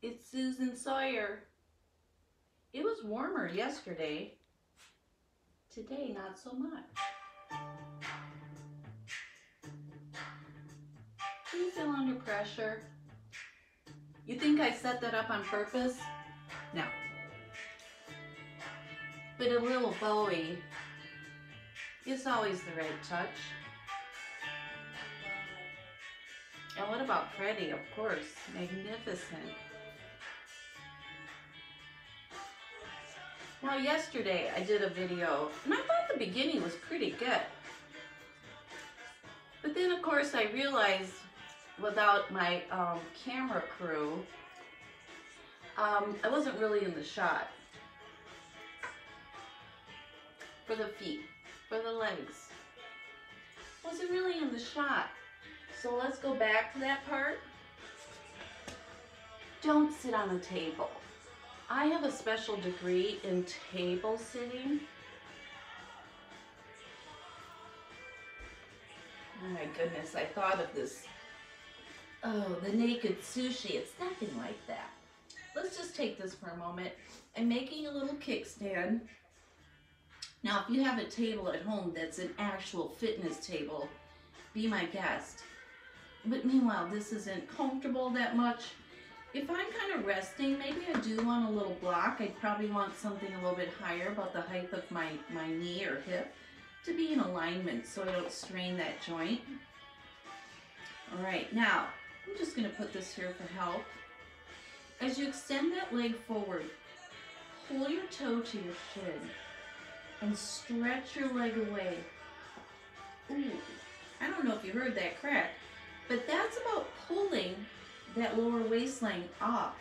It's Susan Sawyer. It was warmer yesterday. Today, not so much. Do you feel under pressure? You think I set that up on purpose? No. But a little Bowie is always the right touch. And what about Freddie? Of course, magnificent. Now yesterday I did a video and I thought the beginning was pretty good. But then of course I realized without my camera crew, I wasn't really in the shot. For the feet, for the legs. Wasn't really in the shot. So let's go back to that part. Don't sit on a table. I have a special degree in table sitting. Oh my goodness, I thought of this. Oh, the naked sushi. It's nothing like that. Let's just take this for a moment. I'm making a little kickstand. Now, if you have a table at home that's an actual fitness table, be my guest. But meanwhile, this isn't comfortable that much. If I'm kind of resting, maybe I do want a little block. I'd probably want something a little bit higher, about the height of my knee or hip, to be in alignment so I don't strain that joint. All right, now, I'm just gonna put this here for help. As you extend that leg forward, pull your toe to your shin and stretch your leg away. Ooh, I don't know if you heard that crack, but that's about pulling that lower waistline off.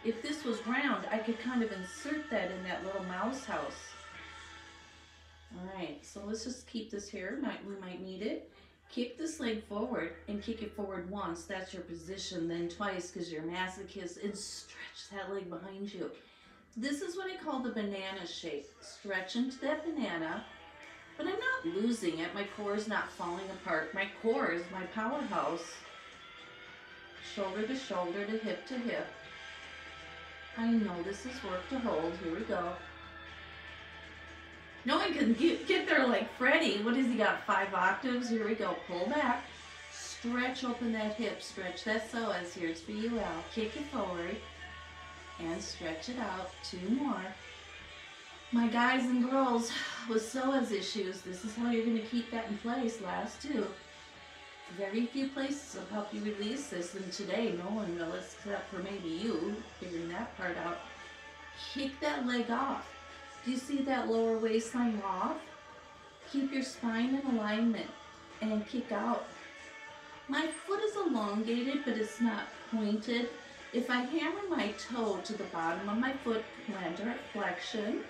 If this was round, I could kind of insert that in that little mouse house. All right, so let's just keep this here. We might need it. Kick this leg forward and kick it forward once. That's your position. Then twice because you're masochist, and stretch that leg behind you. This is what I call the banana shape. Stretch into that banana, but I'm not losing it. My core is not falling apart. My core is my powerhouse. Shoulder to shoulder, to hip to hip. I know this is work to hold. Here we go. No one can get there like Freddie. What has he got, 5 octaves? Here we go. Pull back. Stretch open that hip. Stretch that psoas. Here's for you, Al. Kick it forward. And stretch it out. 2 more. My guys and girls with psoas issues, this is how you're going to keep that in place. Last 2. Very few places will help you release this, and today no one will, except for maybe you, figuring that part out. Kick that leg off. Do you see that lower waistline off? Keep your spine in alignment and kick out. My foot is elongated, but it's not pointed. If I hammer my toe to the bottom of my foot, plantar flexion,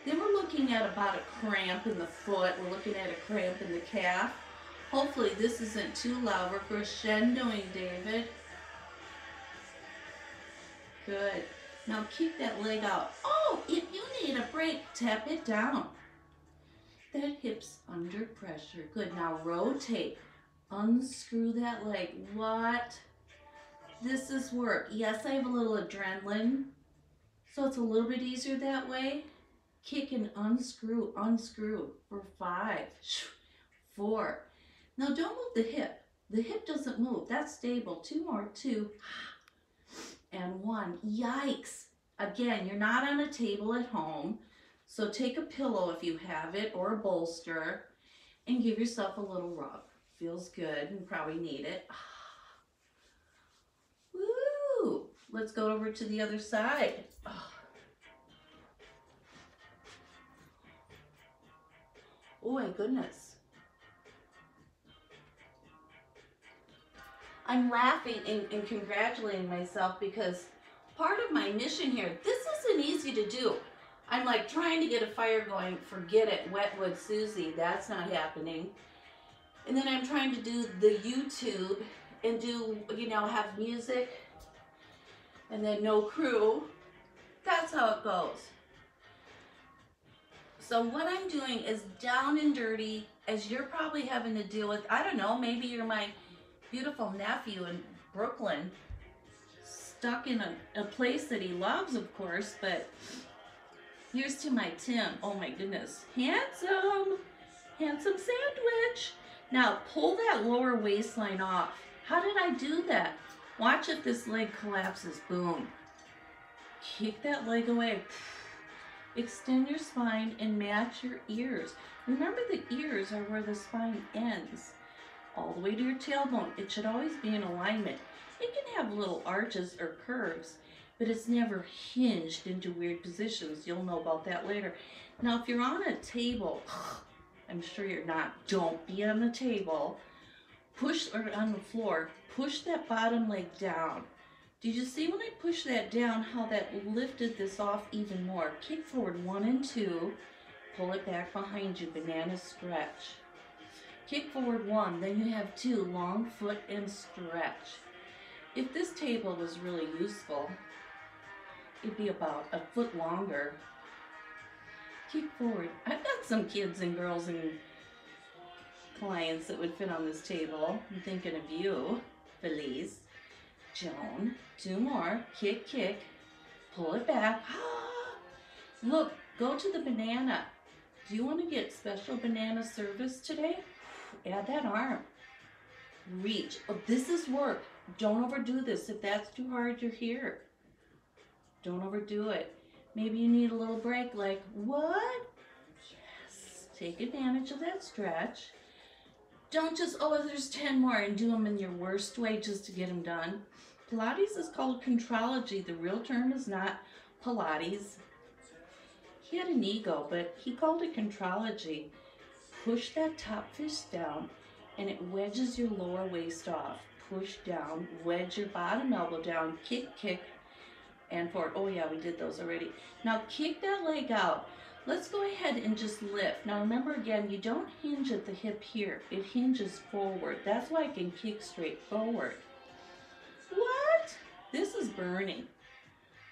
then we're looking at about a cramp in the foot. We're looking at a cramp in the calf. Hopefully this isn't too loud. We're crescendoing, David. Good. Now kick that leg out. Oh, if you need a break, tap it down. That hip's under pressure. Good. Now rotate. Unscrew that leg. What? This is work. Yes, I have a little adrenaline, so it's a little bit easier that way. Kick and unscrew, unscrew for 5, 4. Now don't move the hip. The hip doesn't move. That's stable. 2 more. 2 and 1. Yikes. Again, you're not on a table at home, so take a pillow if you have it or a bolster and give yourself a little rub. Feels good and probably need it. Woo! Let's go over to the other side. Oh my goodness. I'm laughing and congratulating myself because part of my mission here, this isn't easy to do. I'm like trying to get a fire going, forget it, Wetwood Susie, that's not happening. And then I'm trying to do the YouTube and do, you know, have music and then no crew. That's how it goes. So what I'm doing is down and dirty, as you're probably having to deal with, I don't know, maybe you're my beautiful nephew in Brooklyn, stuck in a place that he loves, of course, but here's to my Tim. Oh my goodness. Handsome. Handsome sandwich. Now pull that lower waistline off. How did I do that? Watch if this leg collapses. Boom. Kick that leg away. Extend your spine and match your ears. Remember, the ears are where the spine ends. All the way to your tailbone. It should always be in alignment. It can have little arches or curves, but it's never hinged into weird positions. You'll know about that later. Now, if you're on a table, I'm sure you're not. Don't be on the table. Push, or on the floor, push that bottom leg down. Did you see when I pushed that down, how that lifted this off even more? Kick forward 1 and 2. Pull it back behind you. Banana stretch. Kick forward 1. Then you have 2. Long foot and stretch. If this table was really useful, it'd be about a foot longer. Kick forward. I've got some kids and girls and clients that would fit on this table. I'm thinking of you, Felice. Joan. 2 more. Kick, kick. Pull it back. Look, go to the banana. Do you want to get special banana service today? Add that arm. Reach. Oh, this is work. Don't overdo this. If that's too hard, you're here. Don't overdo it. Maybe you need a little break, like, what? Yes. Take advantage of that stretch. Don't just, oh, there's 10 more, and do them in your worst way just to get them done. Pilates is called contrology. The real term is not Pilates. He had an ego, but he called it contrology. Push that top fist down, and it wedges your lower waist off. Push down, wedge your bottom elbow down, kick, kick, and forward. Oh yeah, we did those already. Now kick that leg out. Let's go ahead and just lift. Now remember again, you don't hinge at the hip here. It hinges forward. That's why I can kick straight forward. What? This is burning.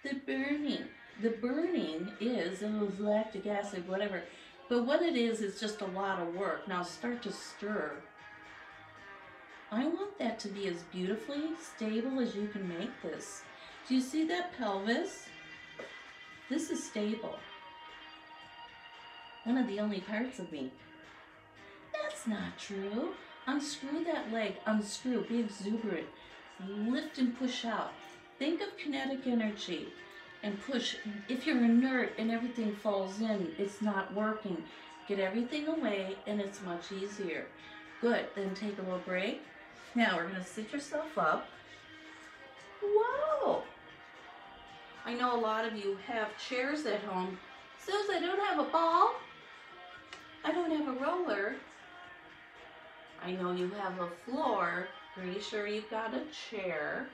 The burning is lactic acid, whatever. But what it is just a lot of work. Now start to stir. I want that to be as beautifully stable as you can make this. Do you see that pelvis? This is stable. One of the only parts of me. That's not true. Unscrew that leg. Unscrew. Be exuberant. Lift and push out. Think of kinetic energy and push. If you're inert and everything falls in, it's not working. Get everything away and it's much easier. Good. Then take a little break. Now we're going to sit yourself up. Whoa! I know a lot of you have chairs at home. Suze, I don't have a ball. I don't have a roller. I know you have a floor. Pretty sure you've got a chair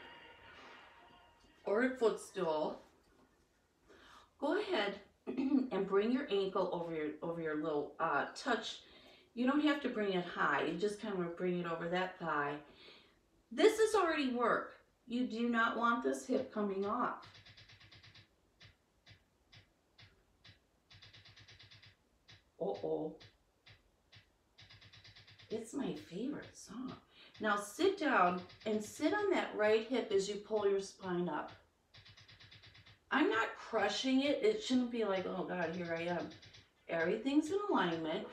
or a footstool. Go ahead and bring your ankle over your little touch. You don't have to bring it high. You just kind of bring it over that thigh. This is already work. You do not want this hip coming off. Uh-oh. It's my favorite song. Now sit down and sit on that right hip as you pull your spine up. I'm not crushing it. It shouldn't be like, oh God, here I am. Everything's in alignment.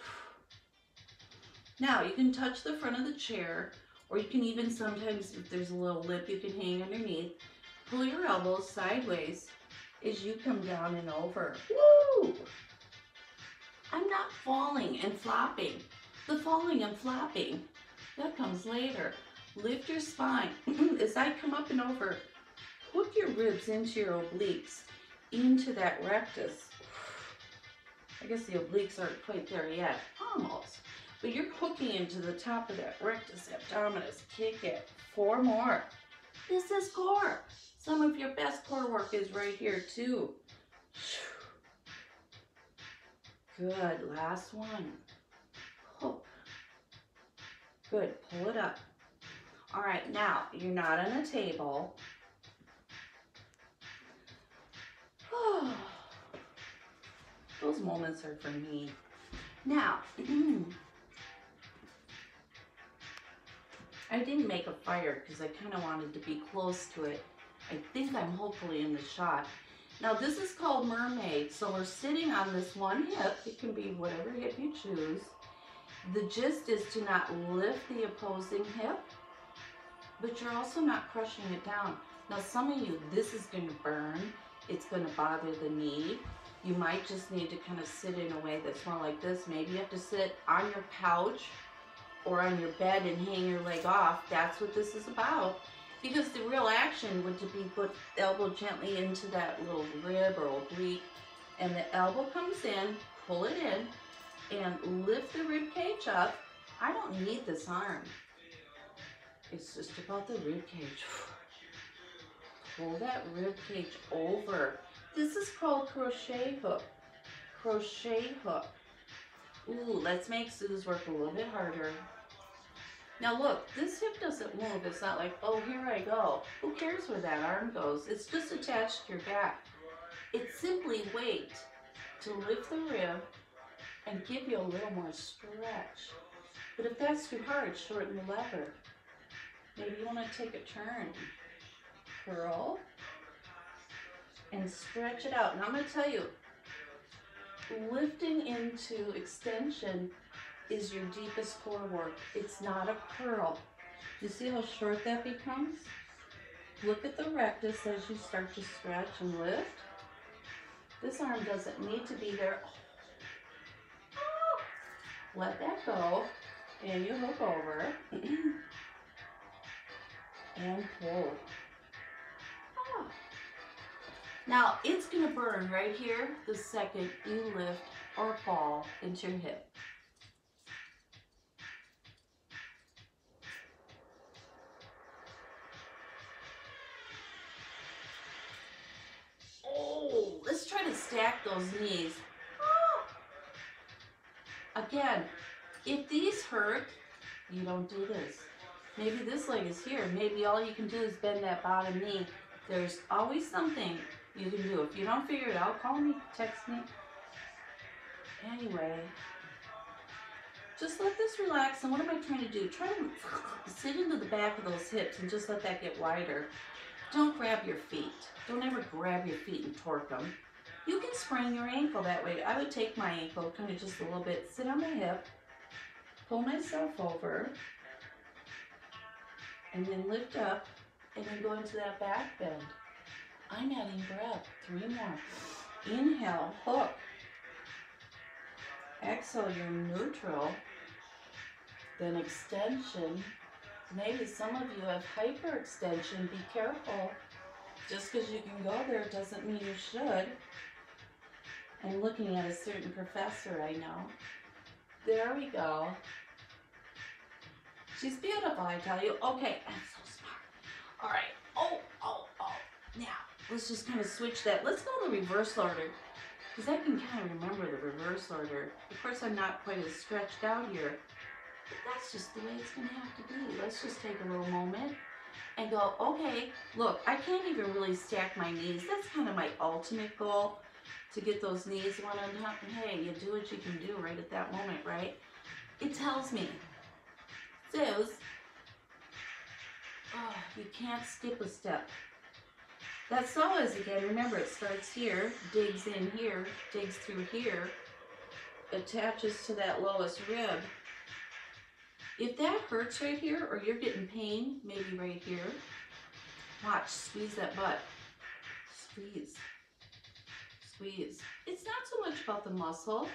Now you can touch the front of the chair, or you can even sometimes, if there's a little lip, you can hang underneath. Pull your elbows sideways as you come down and over. Woo! I'm not falling and flopping. The falling and flopping, that comes later. Lift your spine. As I come up and over, hook your ribs into your obliques, into that rectus. I guess the obliques aren't quite there yet. Almost. But you're hooking into the top of that rectus abdominis. Kick it. 4 more. This is core. Some of your best core work is right here too. Good. Last one. Hook. Good. Pull it up. All right. Now, you're not on a table. Those moments are for me. Now, I didn't make a fire because I kind of wanted to be close to it. I think I'm hopefully in the shot. Now this is called Mermaid. So we're sitting on this one hip. It can be whatever hip you choose. The gist is to not lift the opposing hip, but you're also not crushing it down. Now some of you, this is going to burn. It's going to bother the knee. You might just need to kind of sit in a way that's more like this. Maybe you have to sit on your couch or on your bed and hang your leg off. That's what this is about. Because the real action would be put the elbow gently into that little rib or oblique, and the elbow comes in, pull it in, and lift the rib cage up. I don't need this arm. It's just about the rib cage. Pull that rib cage over. This is called crochet hook. Crochet hook. Ooh, let's make Sue's work a little bit harder. Now look, this hip doesn't move. It's not like, oh, here I go. Who cares where that arm goes? It's just attached to your back. It's simply weight to lift the rib and give you a little more stretch. But if that's too hard, shorten the lever. Maybe you want to take a turn. Curl and stretch it out. Now I'm going to tell you, lifting into extension is your deepest core work. It's not a curl. You see how short that becomes? Look at the rectus as you start to stretch and lift. This arm doesn't need to be there. Let that go, and you hook over and pull. Now it's gonna burn right here the second you lift or fall into your hip. Oh, let's try to stack those knees. Again, if these hurt, you don't do this. Maybe this leg is here. Maybe all you can do is bend that bottom knee. There's always something you can do. If you don't figure it out, call me, text me. Anyway, just let this relax. And what am I trying to do? Try to sit into the back of those hips and just let that get wider. Don't grab your feet. Don't ever grab your feet and torque them. You can sprain your ankle that way. I would take my ankle kind of just a little bit, sit on my hip, pull myself over, and then lift up, and then go into that back bend. I'm adding breath. 3 more. Inhale, hook. Exhale, you're neutral. Then extension. Maybe some of you have hyperextension. Be careful. Just because you can go there doesn't mean you should. I'm looking at a certain professor I know. There we go. She's beautiful, I tell you. Okay, I'm so smart. All right. Oh. Now, let's just kind of switch that. Let's go in the reverse order, because I can kind of remember the reverse order. Of course, I'm not quite as stretched out here, but that's just the way it's going to have to be. Let's just take a little moment and go, okay, look, I can't even really stack my knees. That's kind of my ultimate goal, to get those knees one on top. And hey, you do what you can do right at that moment, right? It tells me, says, oh, you can't skip a step. That psoas, again, remember, it starts here, digs in here, digs through here, attaches to that lowest rib. If that hurts right here, or you're getting pain, maybe right here, watch, squeeze that butt. Squeeze. Squeeze. It's not so much about the muscle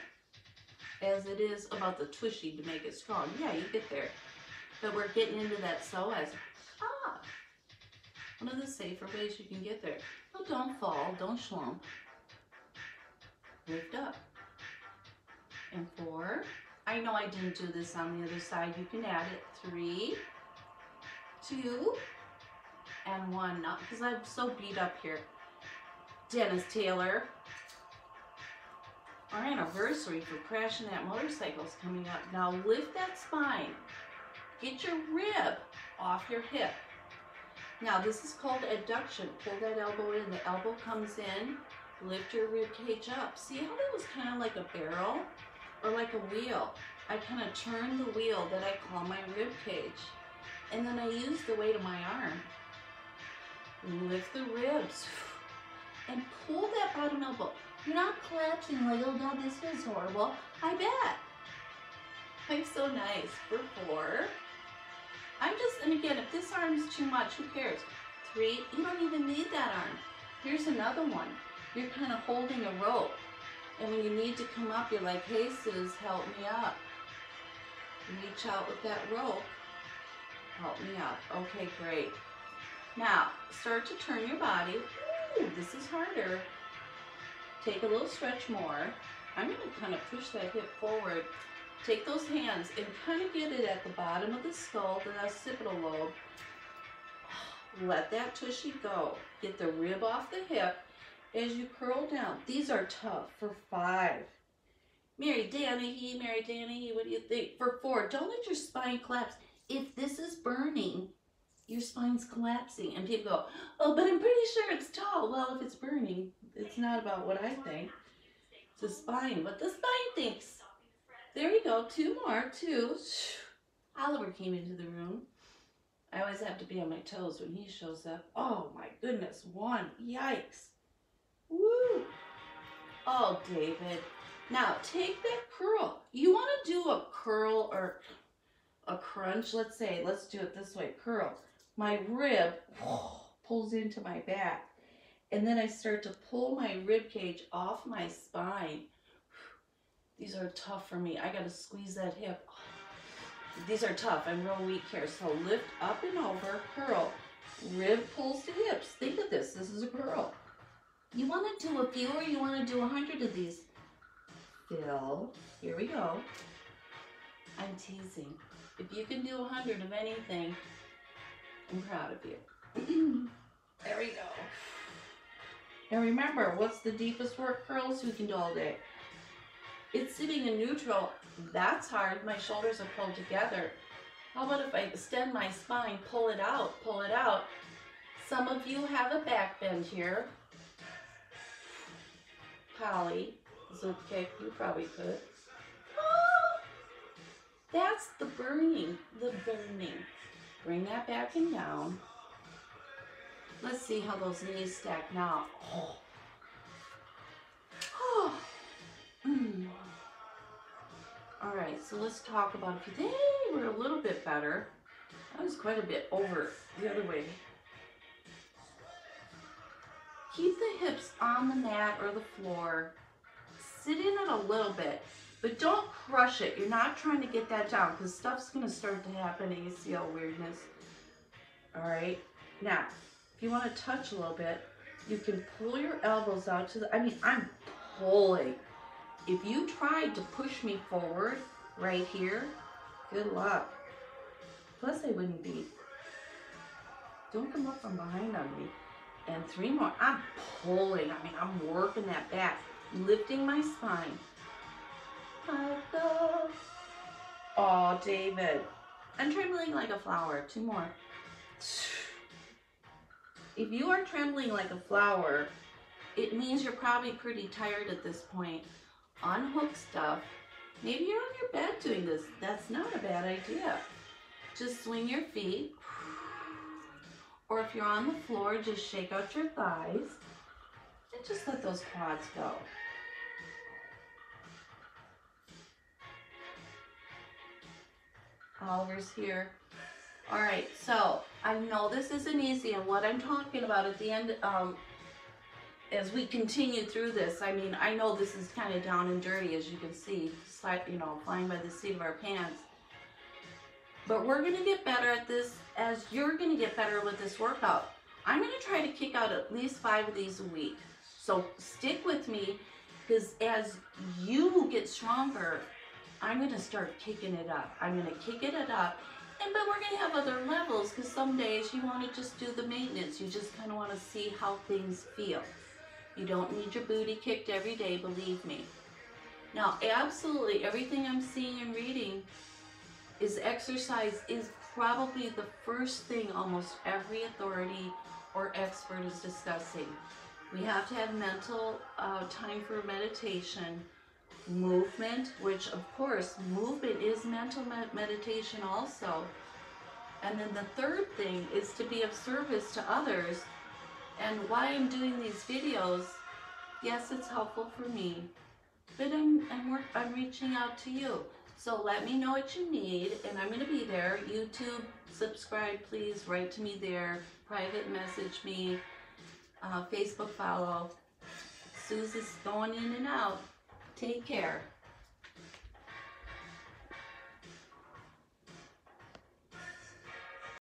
as it is about the tushy to make it strong. Yeah, you get there. But we're getting into that psoas. One of the safer ways you can get there. Well, don't fall, don't slump. Lift up. And 4. I know I didn't do this on the other side. You can add it. 3, 2, and 1. Now, because I'm so beat up here. Dennis Taylor. Our anniversary for crashing that motorcycle is coming up. Now lift that spine. Get your rib off your hip. Now this is called adduction. Pull that elbow in. The elbow comes in. Lift your rib cage up. See how that was kind of like a barrel or like a wheel? I kind of turn the wheel that I call my rib cage. And then I use the weight of my arm Lift the ribs. And pull that bottom elbow. You're not collapsing like, oh God, this feels horrible. I bet. I'm so nice. For 4. And again, if this arm's too much, who cares? 3, you don't even need that arm. Here's another one. You're kind of holding a rope. And when you need to come up, you're like, hey sis, help me up. Reach out with that rope. Help me up. Okay, great. Now, start to turn your body. Ooh, this is harder. Take a little stretch more. I'm going to kind of push that hip forward. Take those hands and kind of get it at the bottom of the skull, the occipital lobe. Let that tushy go. Get the rib off the hip as you curl down. These are tough. For 5. Mary Danahy, what do you think? For 4, don't let your spine collapse. If this is burning, your spine's collapsing. And people go, oh, but I'm pretty sure it's tall. Well, if it's burning, it's not about what I think. It's the spine, what the spine thinks. There you go. 2 more. 2. Oliver came into the room. I always have to be on my toes when he shows up. Oh my goodness. 1. Yikes. Woo. Oh, David. Now take that curl. You want to do a curl or a crunch. Let's do it this way. Curl. My rib pulls into my back. And then I start to pull my rib cage off my spine. These are tough for me. I got to squeeze that hip. These are tough. I'm real weak here. So lift up and over, curl. Rib pulls to hips. Think of this. This is a curl. You want to do a few or you want to do 100 of these? Fill. Here we go. I'm teasing. If you can do 100 of anything, I'm proud of you. There we go. And remember, what's the deepest work curls you can do all day? It's sitting in neutral. That's hard. My shoulders are pulled together. How about if I extend my spine, pull it out, pull it out. Some of you have a back bend here. Polly, zoot kick, you probably could. Oh, that's the burning, Bring that back and down. Let's see how those knees stack now. Oh. Oh. All right, so let's talk about a few. Hey, we're a little bit better. That was quite a bit over the other way. Keep the hips on the mat or the floor. Sit in it a little bit, but don't crush it. You're not trying to get that down because stuff's going to start to happen, ACL weirdness. All right, now, if you want to touch a little bit, you can pull your elbows out to the, I'm pulling. If you tried to push me forward right here, good luck. Plus, I wouldn't be. Don't come up from behind on me. And 3 more. I'm pulling. I'm working that back. Lifting my spine. Oh, David. I'm trembling like a flower. 2 more. If you are trembling like a flower, it means you're probably pretty tired at this point. Unhook stuff. Maybe you're on your bed doing this. That's not a bad idea. Just swing your feet. Or if you're on the floor, just shake out your thighs. And just let those quads go. Oliver's here. All right, so I know this isn't easy, and what I'm talking about at the end, as we continue through this, I know this is kind of down and dirty, as you can see, flying by the seat of our pants. But we're going to get better at this as you're going to get better with this workout. I'm going to try to kick out at least 5 of these a week. So stick with me, because as you get stronger, I'm going to start kicking it up. I'm going to kick it up. But we're going to have other levels, because some days you want to just do the maintenance. You just kind of want to see how things feel. You don't need your booty kicked every day, believe me. Now, absolutely everything I'm seeing and reading is exercise is probably the first thing almost every authority or expert is discussing. We have to have mental time for meditation, movement, which of course movement is mental meditation also. And then the third thing is to be of service to others And why I'm doing these videos, yes, it's helpful for me, but I'm reaching out to you. So let me know what you need, and I'm going to be there. YouTube, subscribe, please. Write to me there. Private message me. Facebook follow. Suze is going in and out. Take care.